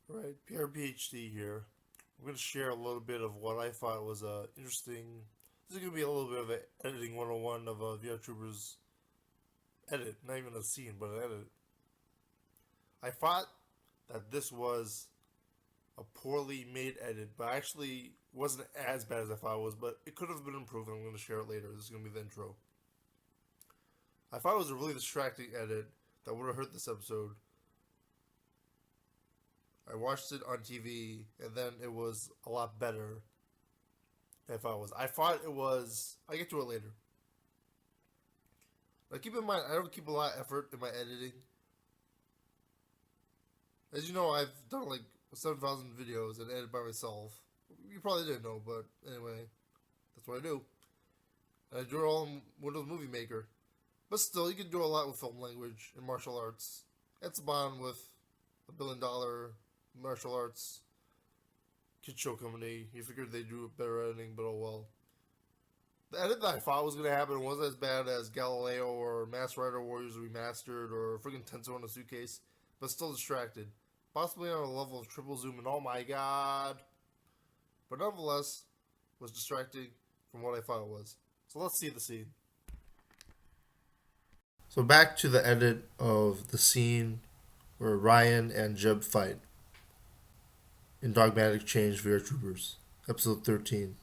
Right, PR PhD here. I'm going to share a little bit of what I thought was interesting. This is going to be a little bit of an editing 101 of a VR Troopers edit. Not even a scene, but an edit. I thought that this was a poorly made edit, but actually wasn't as bad as I thought it was, but it could have been improved, and I'm going to share it later. This is going to be the intro. I thought it was a really distracting edit that would have hurt this episode. I watched it on TV, and then it was a lot better. If I was, I thought it was. I get to it later. Now, keep in mind, I don't keep a lot of effort in my editing. As you know, I've done like 7,000 videos and edited by myself. You probably didn't know, but anyway, that's what I do. And I do it all in Windows Movie Maker. But still, you can do a lot with film language and martial arts. It's Bond with $1 billion martial arts kid show company. You figured they'd do better editing, but oh well. The edit that I thought was going to happen wasn't as bad as Galileo or Mass Rider Warriors Remastered or friggin' Tenso in a Suitcase, but still distracted. Possibly on a level of triple zoom and oh my god. But nonetheless, was distracting from what I thought it was. So let's see the scene. So back to the edit of the scene where Ryan and Jeb fight in Dogmatic Change VR Troopers, episode 13.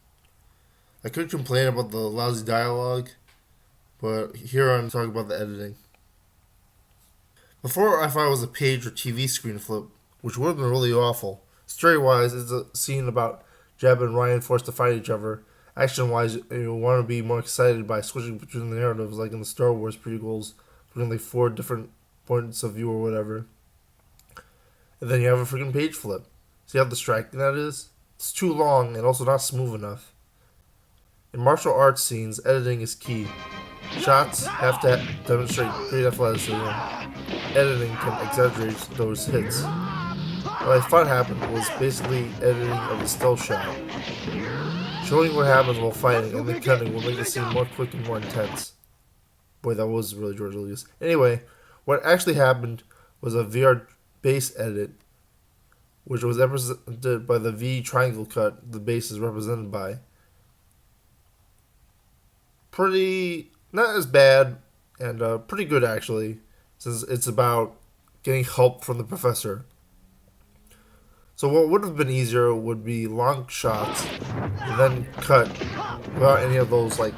I could complain about the lousy dialogue, but here I'm talking about the editing. Before I thought it was a page or TV screen flip, which would have been really awful. Story-wise, it's a scene about Jeb and Ryan forced to fight each other. Action-wise, you want to be more excited by switching between the narratives, like in the Star Wars prequels, between like 4 different points of view or whatever. And then you have a freaking page flip. See how distracting that is? It's too long and also not smooth enough. In martial arts scenes, editing is key. Shots have to demonstrate great athleticism. Editing can exaggerate those hits. What I thought happened was basically editing of a still shot. Showing what happens while fighting and then cutting will make the scene more quick and more intense. Boy, that was really George Lucas. Anyway, what actually happened was a VR base edit, which was represented by the V triangle cut the base is represented by. Pretty, not as bad, and pretty good actually, since it's about getting help from the professor. So what would have been easier would be long shots, and then cut without any of those like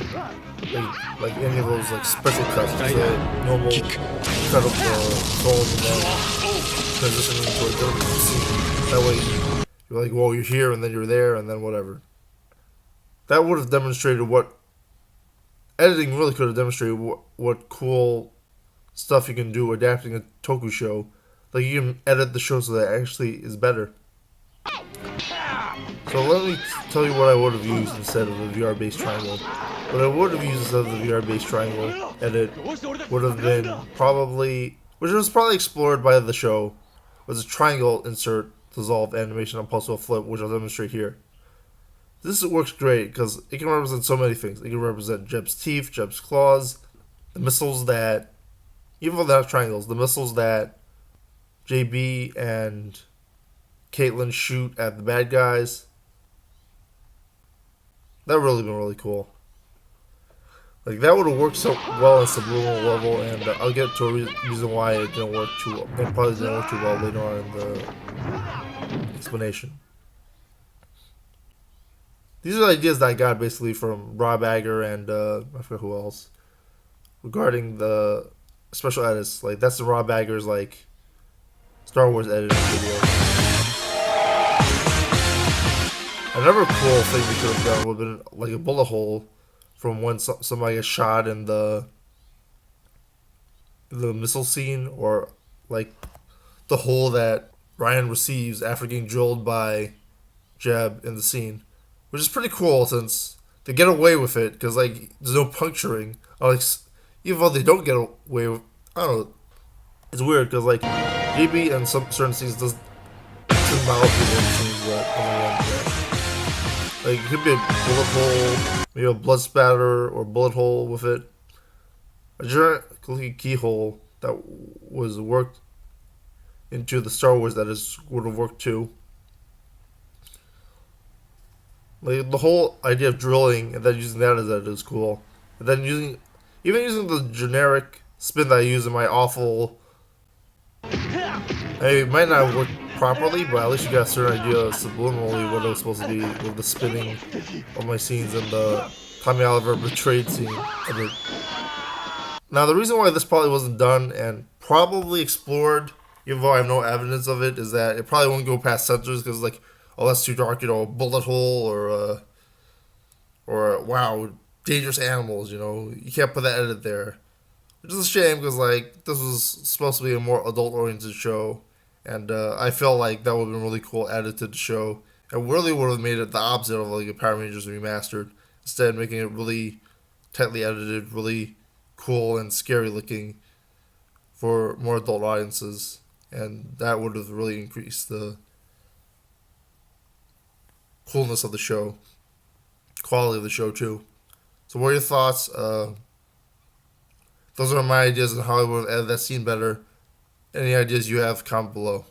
any of those like special cuts, just a normal cut of the film and then transitioning into a different scene. That way you're like, well, you're here and then you're there and then whatever. That would have demonstrated what editing really could have demonstrated what cool stuff you can do adapting a Toku show. Like you can edit the show so that it actually is better. So let me tell you what I would have used instead of the VR-based triangle. What I would have used instead of the VR-based triangle edit would have been probably, which was probably explored by the show, was a triangle insert dissolve animation on pulse flip, which I'll demonstrate here. This works great because it can represent so many things. It can represent Jeb's teeth, Jeb's claws, the missiles that, even though they're not triangles, the missiles that JB and Caitlyn shoot at the bad guys. That would really been really cool. Like that would have worked so well at subliminal level, and I'll get to a reason why it didn't work too well. It probably didn't work too well later on in the explanation. These are ideas that I got basically from Rob Agger and I forget who else regarding the special edits. Like that's the Rob Agger's like Star Wars editing video. Another cool thing we could have done would have been like a bullet hole from when somebody gets shot in the missile scene, or like the hole that Ryan receives after getting drilled by Jeb in the scene, which is pretty cool since they get away with it because like there's no puncturing. Like even though they don't get away with, I don't know, it's weird because like JB and some certain scenes doesn't mouth people in scenes that like it could be a bullet hole, maybe a blood spatter or bullet hole with it. A giant keyhole that was worked into the Star Wars that is would have worked too. Like the whole idea of drilling and then using that as that is cool. And then using the generic spin that I use in my awful. It might not work properly, but at least you got a certain idea subliminally what it was supposed to be with the spinning of my scenes and the Tommy Oliver betrayed scene of it. Now, the reason why this probably wasn't done and probably explored, even though I have no evidence of it, is that it probably won't go past censors because, like, oh, that's too dark, a bullet hole or wow, dangerous animals, you can't put that edit there. Which is a shame because, like, this was supposed to be a more adult oriented show, and I felt like that would have been really cool added to the show. And really would have made it the opposite of like a Power Rangers remastered, instead making it really tightly edited, really cool and scary looking for more adult audiences, and that would have really increased the coolness of the show, quality of the show too. So, what are your thoughts? Those are my ideas on how I would have added that scene better. Any ideas you have, comment below.